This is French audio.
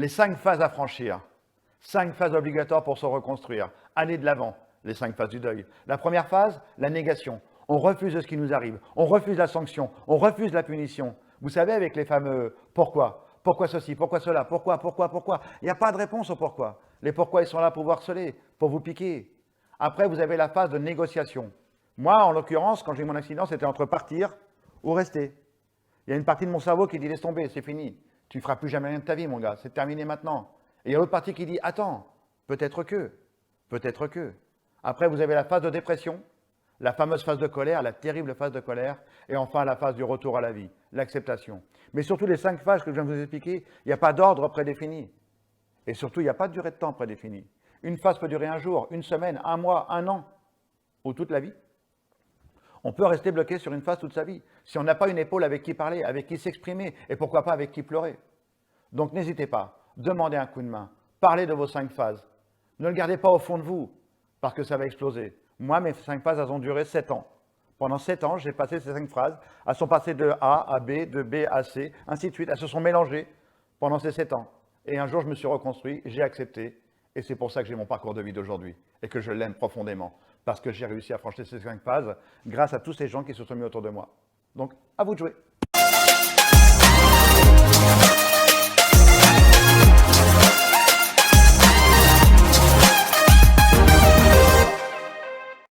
les 5 phases à franchir. 5 phases obligatoires pour se reconstruire. Aller de l'avant, les 5 phases du deuil. La première phase, la négation. On refuse ce qui nous arrive. On refuse la sanction. On refuse la punition. Vous savez, avec les fameux « pourquoi ?» Pourquoi ceci? Pourquoi cela? Pourquoi? Il n'y a pas de réponse au pourquoi. Les pourquoi, ils sont là pour vous harceler, pour vous piquer. Après, vous avez la phase de négociation. Moi, en l'occurrence, quand j'ai eu mon accident, c'était entre partir ou rester. Il y a une partie de mon cerveau qui dit « laisse tomber, c'est fini. Tu ne feras plus jamais rien de ta vie, mon gars. C'est terminé maintenant. » Et il y a l'autre partie qui dit « attends, peut-être que. Peut-être que. » Après, vous avez la phase de dépression, la fameuse phase de colère, la terrible phase de colère, et enfin la phase du retour à la vie, l'acceptation. Mais surtout les 5 phases que je viens de vous expliquer, il n'y a pas d'ordre prédéfini. Et surtout, il n'y a pas de durée de temps prédéfinie. Une phase peut durer un jour, une semaine, un mois, un an, ou toute la vie. On peut rester bloqué sur une phase toute sa vie, si on n'a pas une épaule avec qui parler, avec qui s'exprimer, et pourquoi pas avec qui pleurer. Donc n'hésitez pas, demandez un coup de main, parlez de vos 5 phases. Ne le gardez pas au fond de vous, parce que ça va exploser. Moi, mes 5 phases, elles ont duré 7 ans. Pendant 7 ans, j'ai passé ces 5 phrases. Elles sont passées de A à B, de B à C, ainsi de suite. Elles se sont mélangées pendant ces 7 ans. Et un jour, je me suis reconstruit, j'ai accepté. Et c'est pour ça que j'ai mon parcours de vie d'aujourd'hui. Et que je l'aime profondément. Parce que j'ai réussi à franchir ces 5 phases grâce à tous ces gens qui se sont mis autour de moi. Donc, à vous de jouer.